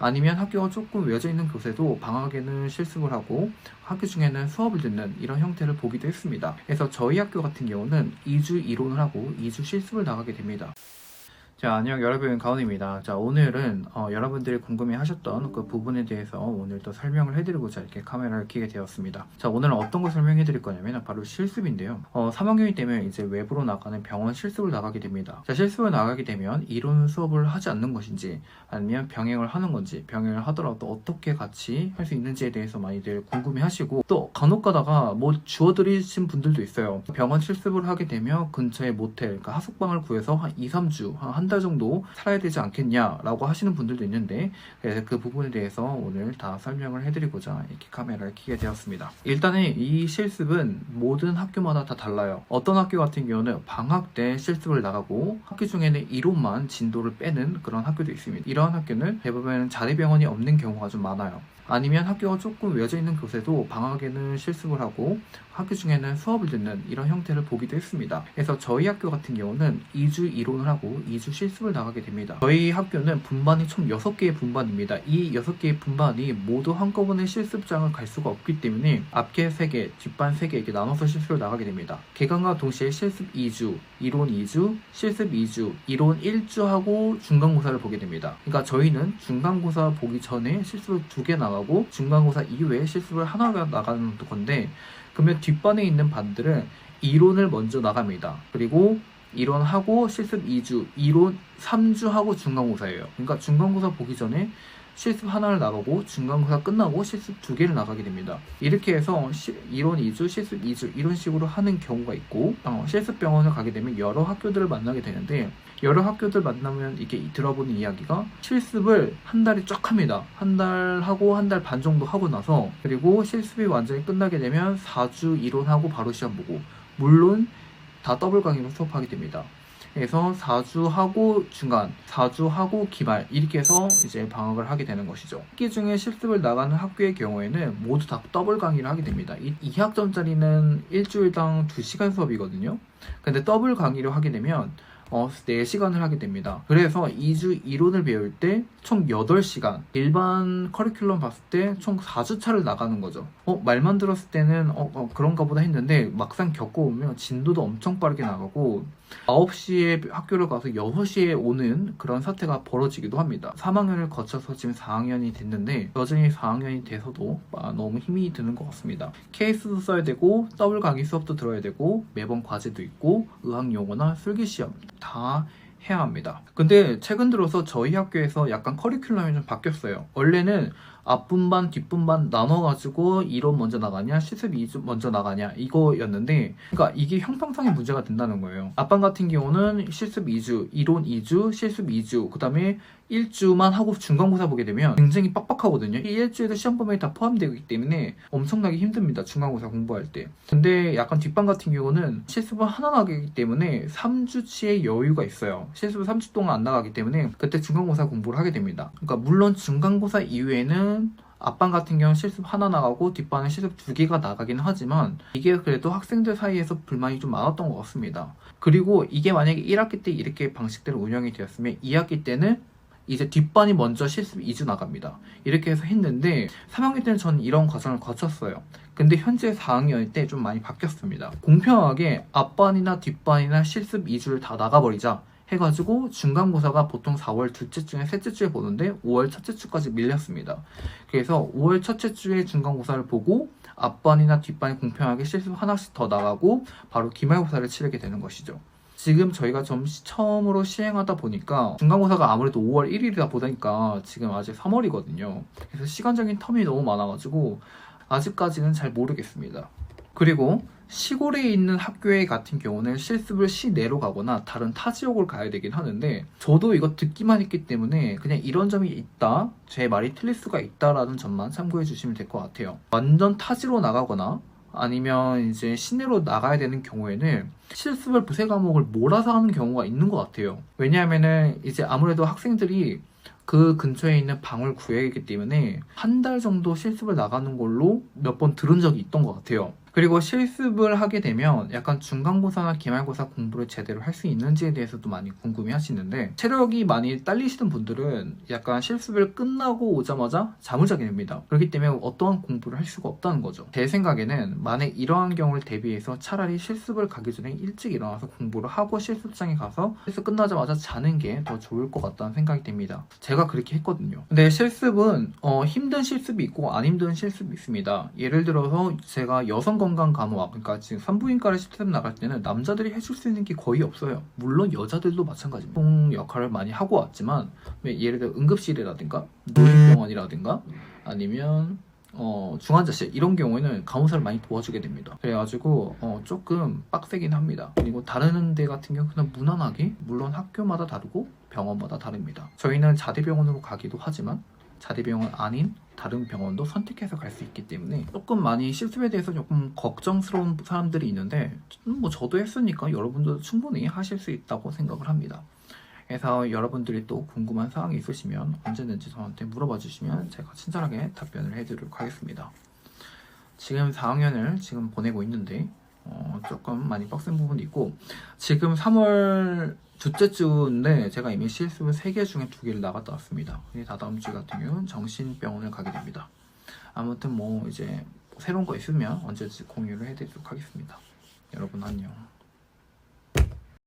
아니면 학교가 조금 외져 있는 곳에도 방학에는 실습을 하고 학교 중에는 수업을 듣는 이런 형태를 보기도 했습니다. 그래서 저희 학교 같은 경우는 2주 이론을 하고 2주 실습을 나가게 됩니다. 자, 안녕 여러분, 가온입니다. 자, 오늘은 여러분들이 궁금해 하셨던 그 부분에 대해서 오늘 또 설명을 해드리고자 이렇게 카메라를 켜게 되었습니다. 자, 오늘은 어떤 걸 설명해 드릴 거냐면 바로 실습인데요. 3학년이 되면 이제 외부로 나가는 병원 실습을 나가게 됩니다. 자, 실습을 나가게 되면 이론 수업을 하지 않는 것인지 아니면 병행을 하는 건지, 병행을 하더라도 어떻게 같이 할 수 있는지에 대해서 많이들 궁금해 하시고, 또 간혹 가다가 뭐 주워들이신 분들도 있어요. 병원 실습을 하게 되면 근처에 모텔, 그러니까 하숙방을 구해서 한 2, 3주, 한 달 정도 살아야 되지 않겠냐라고 하시는 분들도 있는데, 그래서 그 부분에 대해서 오늘 다 설명을 해드리고자 이렇게 카메라를 켜게 되었습니다. 일단은 이 실습은 모든 학교마다 다 달라요. 어떤 학교 같은 경우는 방학 때 실습을 나가고 학교 중에는 이론만 진도를 빼는 그런 학교도 있습니다. 이러한 학교는 대부분 자립병원이 없는 경우가 좀 많아요. 아니면 학교가 조금 외져 있는 곳에도 방학에는 실습을 하고 학교 중에는 수업을 듣는 이런 형태를 보기도 했습니다. 그래서 저희 학교 같은 경우는 2주 이론을 하고 2주 실습을 나가게 됩니다. 저희 학교는 분반이 총 6개의 분반입니다. 이 6개의 분반이 모두 한꺼번에 실습장을 갈 수가 없기 때문에 앞계 3개, 뒷반 3개 이렇게 나눠서 실습을 나가게 됩니다. 개강과 동시에 실습 2주, 이론 2주, 실습 2주, 이론 1주 하고 중간고사를 보게 됩니다. 그러니까 저희는 중간고사 보기 전에 실습을 2개 나가고 중간고사 이후에 실습을 하나가 나가는 건데, 그러면 뒷반에 있는 반들은 이론을 먼저 나갑니다. 그리고 이론하고 실습 2주, 이론 3주 하고 중간고사예요. 그러니까 중간고사 보기 전에 실습 하나를 나가고 중간고사 끝나고 실습 2개를 나가게 됩니다. 이렇게 해서 이론 2주, 실습 2주 이런 식으로 하는 경우가 있고, 실습병원을 가게 되면 여러 학교들을 만나게 되는데, 여러 학교들 만나면 이렇게 들어보는 이야기가 실습을 한 달에 쫙 합니다. 한 달 하고 한 달 반 정도 하고 나서, 그리고 실습이 완전히 끝나게 되면 4주 이론하고 바로 시험 보고, 물론 다 더블 강의로 수업하게 됩니다. 그래서 4주 하고 중간, 4주 하고 기말, 이렇게 해서 이제 방학을 하게 되는 것이죠. 학기 중에 실습을 나가는 학교의 경우에는 모두 다 더블 강의를 하게 됩니다. 2학점짜리는 일주일당 2시간 수업이거든요. 근데 더블 강의를 하게 되면 4시간을 하게 됩니다. 그래서 2주 이론을 배울 때 총 8시간, 일반 커리큘럼 봤을 때 총 4주차를 나가는 거죠. 말만 들었을 때는 그런가 보다 했는데, 막상 겪어보면 진도도 엄청 빠르게 나가고 9시에 학교를 가서 6시에 오는 그런 사태가 벌어지기도 합니다. 3학년을 거쳐서 지금 4학년이 됐는데 여전히 4학년이 돼서도 너무 힘이 드는 것 같습니다. 케이스도 써야 되고 더블 강의 수업도 들어야 되고 매번 과제도 있고 의학용어나 필기시험 다 해야 합니다. 근데 최근 들어서 저희 학교에서 약간 커리큘럼이 좀 바뀌었어요. 원래는 앞분반, 뒷분반 나눠가지고 이론 먼저 나가냐, 실습 2주 먼저 나가냐 이거였는데, 그러니까 이게 형평성의 문제가 된다는 거예요. 앞반 같은 경우는 실습 2주, 이론 2주, 실습 2주, 그 다음에 1주만 하고 중간고사 보게 되면 굉장히 빡빡하거든요. 이 1주에도 시험 범위에 다 포함되기 때문에 엄청나게 힘듭니다. 중간고사 공부할 때. 근데 약간 뒷반 같은 경우는 실습을 하나 나가기 때문에 3주치의 여유가 있어요. 실습을 3주 동안 안 나가기 때문에 그때 중간고사 공부를 하게 됩니다. 그러니까 물론 중간고사 이후에는 앞반 같은 경우는 실습 하나 나가고 뒷반은 실습 2개가 나가긴 하지만, 이게 그래도 학생들 사이에서 불만이 좀 많았던 것 같습니다. 그리고 이게 만약에 1학기 때 이렇게 방식대로 운영이 되었으면 2학기 때는 이제 뒷반이 먼저 실습 2주 나갑니다. 이렇게 해서 했는데 3학년 때는 저는 이런 과정을 거쳤어요. 근데 현재 4학년 때 좀 많이 바뀌었습니다. 공평하게 앞반이나 뒷반이나 실습 2주를 다 나가버리자 해가지고 중간고사가 보통 4월 둘째 주에 셋째 주에 보는데 5월 첫째 주까지 밀렸습니다. 그래서 5월 첫째 주에 중간고사를 보고 앞반이나 뒷반이 공평하게 실습 하나씩 더 나가고 바로 기말고사를 치르게 되는 것이죠. 지금 저희가 처음으로 시행하다 보니까 중간고사가 아무래도 5월 1일이다 보니까 지금 아직 3월이거든요. 그래서 시간적인 텀이 너무 많아가지고 아직까지는 잘 모르겠습니다. 그리고 시골에 있는 학교에 같은 경우는 실습을 시내로 가거나 다른 타 지역을 가야 되긴 하는데, 저도 이거 듣기만 했기 때문에 그냥 이런 점이 있다, 제 말이 틀릴 수가 있다라는 점만 참고해 주시면 될 것 같아요. 완전 타지로 나가거나 아니면 이제 시내로 나가야 되는 경우에는 실습을 두세 과목을 몰아서 하는 경우가 있는 것 같아요. 왜냐하면은 이제 아무래도 학생들이 그 근처에 있는 방을 구해야 하기 때문에 한 달 정도 실습을 나가는 걸로 몇 번 들은 적이 있던 것 같아요. 그리고 실습을 하게 되면 약간 중간고사나 기말고사 공부를 제대로 할 수 있는지에 대해서도 많이 궁금해 하시는데, 체력이 많이 딸리시는 분들은 약간 실습을 끝나고 오자마자 잠을 자게 됩니다. 그렇기 때문에 어떠한 공부를 할 수가 없다는 거죠. 제 생각에는 만약 이러한 경우를 대비해서 차라리 실습을 가기 전에 일찍 일어나서 공부를 하고 실습장에 가서 실습 끝나자마자 자는 게 더 좋을 것 같다는 생각이 듭니다. 제가 그렇게 했거든요. 근데 실습은 힘든 실습이 있고 안 힘든 실습이 있습니다. 예를 들어서 제가 여성건강간호학, 그러니까 지금 산부인과를 실습 나갈 때는 남자들이 해줄 수 있는 게 거의 없어요. 물론 여자들도 마찬가지입니다. 통 역할을 많이 하고 왔지만, 예를 들어 응급실이라든가 노인병원이라든가 아니면 중환자실 이런 경우에는 간호사를 많이 도와주게 됩니다. 그래가지고 조금 빡세긴 합니다. 그리고 다른 데 같은 경우는 무난하게, 물론 학교마다 다르고 병원마다 다릅니다. 저희는 자대병원으로 가기도 하지만 자대병원 아닌 다른 병원도 선택해서 갈 수 있기 때문에 조금 많이 실습에 대해서 조금 걱정스러운 사람들이 있는데, 뭐 저도 했으니까 여러분도 충분히 하실 수 있다고 생각을 합니다. 그래서 여러분들이 또 궁금한 사항이 있으시면 언제든지 저한테 물어봐 주시면 제가 친절하게 답변을 해드리도록 하겠습니다. 지금 4학년을 지금 보내고 있는데 조금 많이 빡센 부분이 있고, 지금 3월 둘째 주인데 제가 이미 실습을 3개 중에 2개를 나갔다 왔습니다. 다다음 주 같은 경우는 정신병원을 가게 됩니다. 아무튼 뭐 이제 새로운 거 있으면 언제든지 공유를 해드리도록 하겠습니다. 여러분 안녕.